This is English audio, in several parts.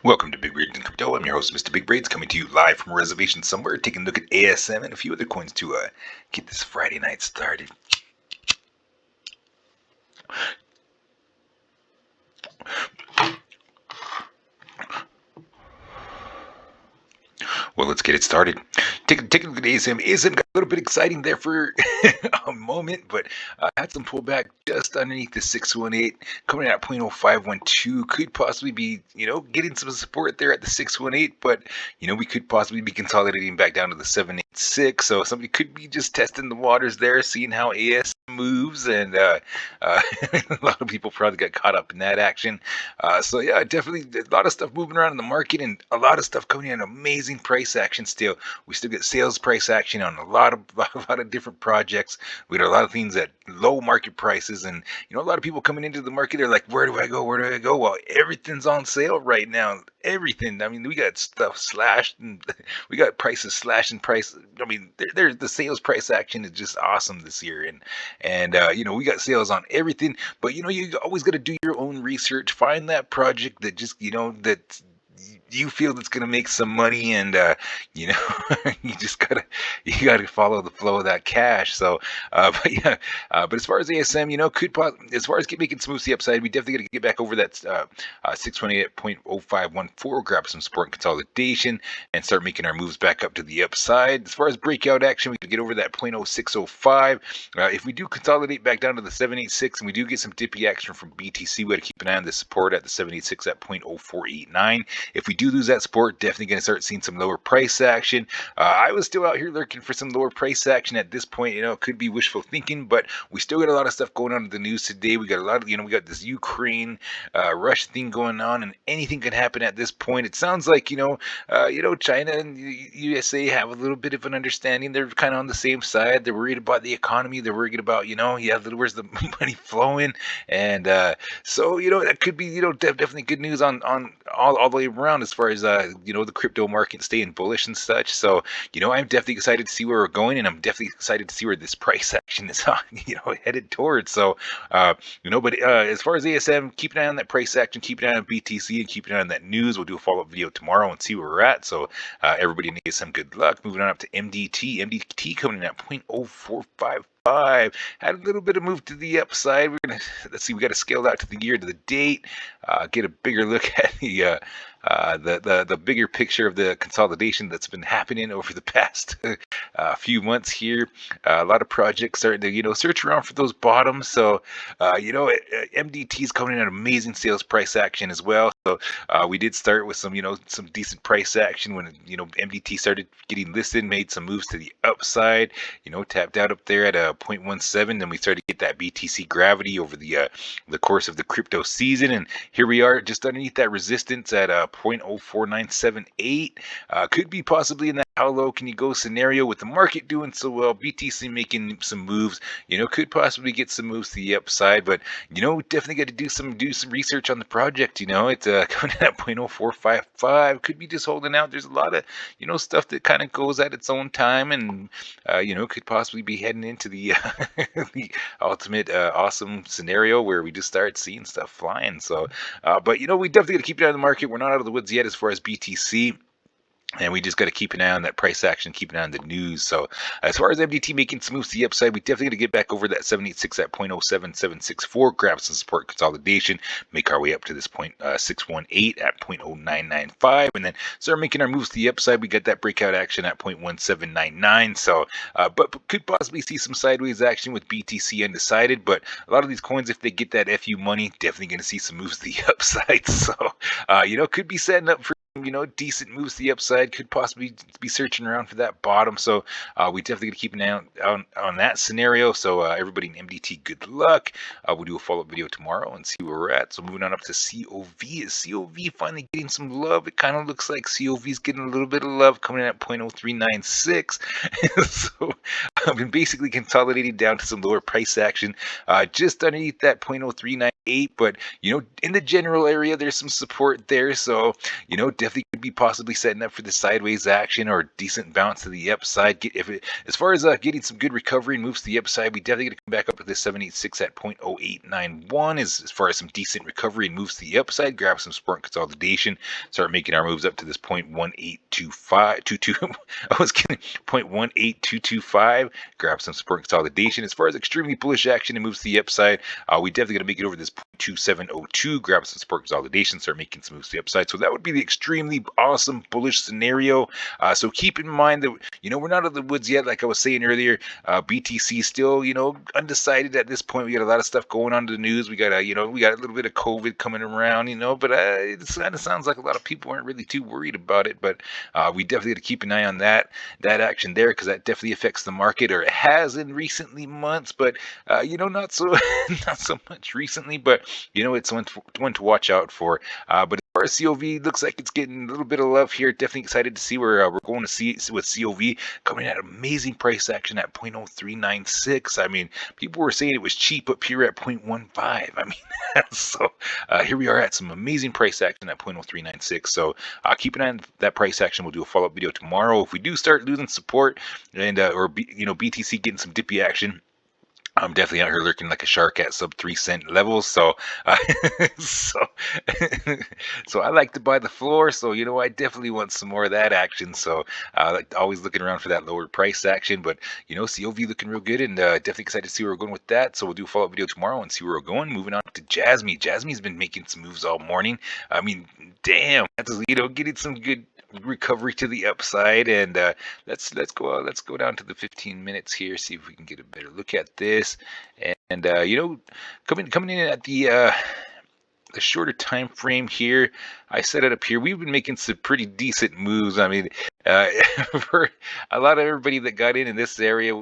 Welcome to Big Braids and Crypto. I'm your host, Mr. Big Braids, coming to you live from a reservation somewhere, taking a look at ASM and a few other coins to get this Friday night started. Well, let's get it started. Take a look at ASM. ASM got a little bit exciting there for a moment, but had some pullback just underneath the 618, coming at 0.0512. Could possibly be, getting some support there at the 618, but, we could possibly be consolidating back down to the 786. So somebody could be just testing the waters there, seeing how ASM moves, and a lot of people probably got caught up in that action. So yeah, definitely a lot of stuff moving around in the market, and a lot of stuff coming in amazing price action still. We still get sales price action on a lot of a lot of different projects. We got a lot of things at low market prices, and a lot of people coming into the market. They're like, "Where do I go? Where do I go?" Well, everything's on sale right now. Everything. I mean, we got stuff slashed, and we got prices slashed in price. I mean, there's the sales price action is just awesome this year, and we got sales on everything. But you always got to do your own research. Find that project that just that you feel that's going to make some money, and you know you just gotta follow the flow of that cash. So but yeah, but as far as ASM, as far as making smooth the upside, we definitely got to get back over that 628 at 0.0514, grab some support and consolidation, and start making our moves back up to the upside. As far as breakout action, we can get over that 0.0605. If we do consolidate back down to the 786, and we do get some dippy action from BTC, we got to keep an eye on the support at the 786 at 0.0489. If we do lose that support, definitely going to start seeing some lower price action. I was still out here looking for some lower price action at this point. It could be wishful thinking, but we still got a lot of stuff going on in the news today. We got a lot of, we got this Ukraine Russia thing going on, and anything can happen at this point. It sounds like, China and USA have a little bit of an understanding. They're kind of on the same side. They're worried about the economy. They're worried about, where's the money flowing, and so that could be definitely good news on all the way around as far as the crypto market staying bullish and such. So I'm definitely excited to see where we're going, and I'm definitely excited to see where this price action is headed towards. So but as far as ASM, keep an eye on that price action, keep an eye on BTC, and keep an eye on that news. We'll do a follow-up video tomorrow and see where we're at. So everybody in ASM, good luck. Moving on up to MDT coming in at 0.0455. Had a little bit of move to the upside. Let's see, we got to scale that to the year to the date, get a bigger look at the bigger picture of the consolidation that's been happening over the past few months here. A lot of projects starting to search around for those bottoms. So MDT is coming in at amazing sales price action as well. So we did start with some decent price action when MDT started getting listed, made some moves to the upside. Tapped out up there at a 0.17. Then we started to get that BTC gravity over the course of the crypto season, and here we are just underneath that resistance at 0.04978. Could be possibly in that how low can you go scenario with the market doing so well. BTC making some moves, could possibly get some moves to the upside, but definitely got to do some research on the project. It's coming in at 0.0455. Could be just holding out. There's a lot of stuff that kind of goes at its own time, and could possibly be heading into the the ultimate awesome scenario where we just start seeing stuff flying. So but we definitely got to keep it out of the market. We're not out of the woods yet as far as BTC. And we just got to keep an eye on that price action, keep an eye on the news. So as far as MDT making some moves to the upside, we definitely got to get back over that 786 at 0.07764, grab some support consolidation, make our way up to this point 618 at 0.0995, and then start making our moves to the upside. We got that breakout action at 0.1799. So but could possibly see some sideways action with BTC undecided. But a lot of these coins, if they get that FU money, definitely going to see some moves to the upside. So could be setting up for decent moves to the upside, could possibly be searching around for that bottom. So we definitely got to keep an eye on that scenario. So everybody in MDT, good luck. We'll do a follow-up video tomorrow and see where we're at. So moving on up to COV. Is COV finally getting some love? It kind of looks like COV is getting a little bit of love, coming in at 0.0396. So I've been basically consolidating down to some lower price action just underneath that 0.0396. 6.8, but in the general area, there's some support there. So, definitely could be possibly setting up for the sideways action or decent bounce to the upside. As far as getting some good recovery and moves to the upside, we definitely going to come back up with this 786 at 0.0891 as far as some decent recovery and moves to the upside. Grab some support and consolidation. Start making our moves up to this 0.18225. I was kidding. 0.18225. Grab some support and consolidation. As far as extremely bullish action and moves to the upside, we definitely going to make it over this 0.2702. Grab some support consolidation. Start making some moves to the upside. So that would be the extremely awesome bullish scenario. So keep in mind that we're not out of the woods yet. Like I was saying earlier, BTC still undecided at this point. We got a lot of stuff going on in the news. We got a little bit of COVID coming around. But it kind of sounds like a lot of people aren't really too worried about it. But we definitely got to keep an eye on that action there, because that definitely affects the market, or it has in recently months. But not so not so much recently. But it's one to watch out for. But as far as COV, looks like it's getting a little bit of love here. Definitely excited to see where we're going to see with COV coming at amazing price action at 0.0396. I mean, people were saying it was cheap up here at 0.15. I mean, so here we are at some amazing price action at 0.0396. So keep an eye on that price action. We'll do a follow-up video tomorrow. If we do start losing support and BTC getting some dippy action, I'm definitely out here lurking like a shark at sub 3 cent levels. So, so, so I like to buy the floor. So, I definitely want some more of that action. So, like always looking around for that lower price action. But, COV looking real good, and definitely excited to see where we're going with that. So we'll do a follow-up video tomorrow and see where we're going. Moving on to Jasmy. Jasmy's been making some moves all morning. I mean, damn, that's getting some good recovery to the upside. And let's go down to the 15 minutes here, see if we can get a better look at this. And coming in at the shorter time frame here, I set it up here. We've been making some pretty decent moves. I mean, for a lot of everybody that got in this area,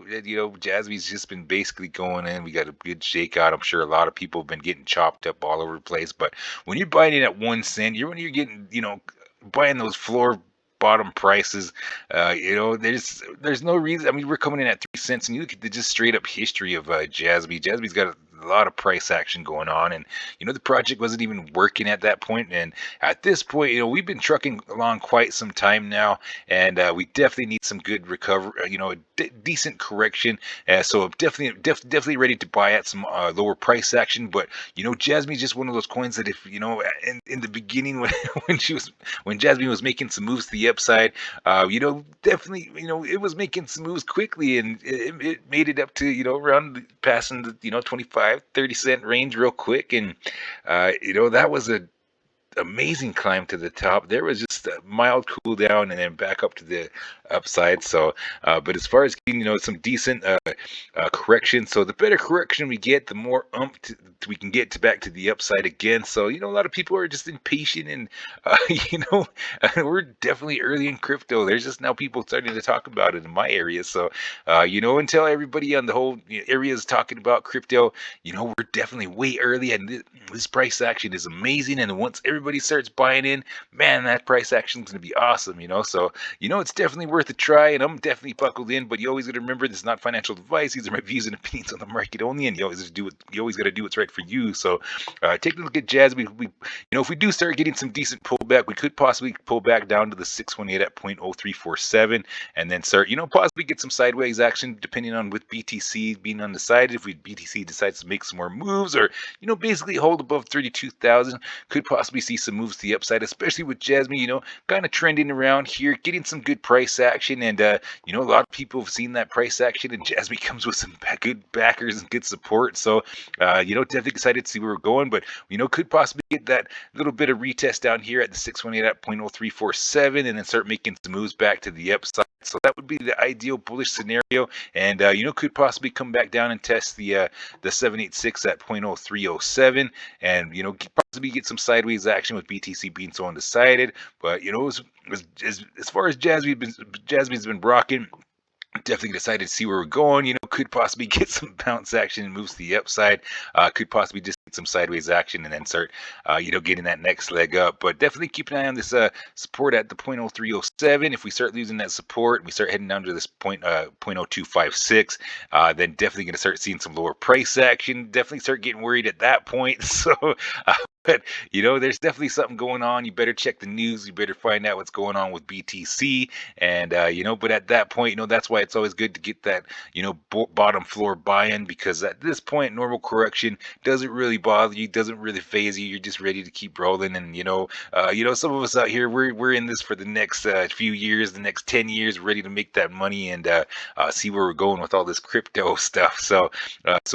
Jasmy's just been basically going in. We got a good shakeout. I'm sure a lot of people have been getting chopped up all over the place. But when you're buying it at 1 cent, when you're getting, buying those floor bottom prices, there's no reason. I mean, we're coming in at 3 cents, and you look at the just straight up history of Jasmy. Jasmy's got a lot of price action going on, and the project wasn't even working at that point. And at this point, we've been trucking along quite some time now, and we definitely need some good recovery, a decent correction. So I'm definitely ready to buy at some lower price action. But Jasmy's just one of those coins that if in the beginning when Jasmy was making some moves to the upside, definitely it was making some moves quickly, and it made it up to around passing the 25-30 cent range real quick. And that was a amazing climb to the top. There was just a mild cool down and then back up to the upside. So but as far as getting some decent correction, so the better correction we get, the more we can get back to the upside again. So a lot of people are just impatient, and we're definitely early in crypto. There's just now people starting to talk about it in my area. So until everybody on the whole area is talking about crypto, we're definitely way early, and this price action is amazing. And once everybody starts buying in, man, that price action is going to be awesome. So it's definitely worth a try, and I'm definitely buckled in. But you always got to remember, this is not financial advice. These are my views and opinions on the market only, and you always got to do what's right for you. So take a look at Jasmy. If we do start getting some decent pullback, we could possibly pull back down to the 618 at 0.0347, and then start possibly get some sideways action depending on with BTC being undecided. If BTC decides to make some more moves, or basically hold above 32,000, could possibly see some moves to the upside, especially with Jasmy kind of trending around here, getting some good price action. And a lot of people have seen that price action, and Jasmy comes with some good backers and good support. So definitely excited to see where we're going. But could possibly get that little bit of retest down here at the 618 at 0.0347, and then start making some moves back to the upside. So that would be the ideal bullish scenario. And could possibly come back down and test the 786 at 0.0307, and possibly get some sideways action with BTC being so undecided. But as far as Jasmy's been rocking, definitely decided to see where we're going. Could possibly get some bounce action and moves to the upside. Could possibly just get some sideways action and then start, getting that next leg up. But definitely keep an eye on this support at the 0.0307. If we start losing that support, we start heading down to this 0.0256, then definitely going to start seeing some lower price action. Definitely start getting worried at that point. So, uh, but there's definitely something going on. You better check the news. You better find out what's going on with BTC. And but at that point, that's why it's always good to get that bottom floor buy-in, because at this point, normal correction doesn't really bother you, doesn't really phase you. You're just ready to keep rolling. And some of us out here, we're in this for the next few years, the next 10 years, ready to make that money and see where we're going with all this crypto stuff. So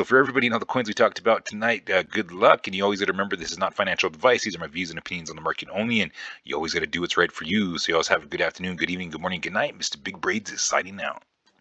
for everybody, the coins we talked about tonight, good luck. And you always got to remember, this is not financial advice. These are my views and opinions on the market only, and you always got to do what's right for you. So you always have a good afternoon, good evening, good morning, good night. Mr. Big Braids is signing out.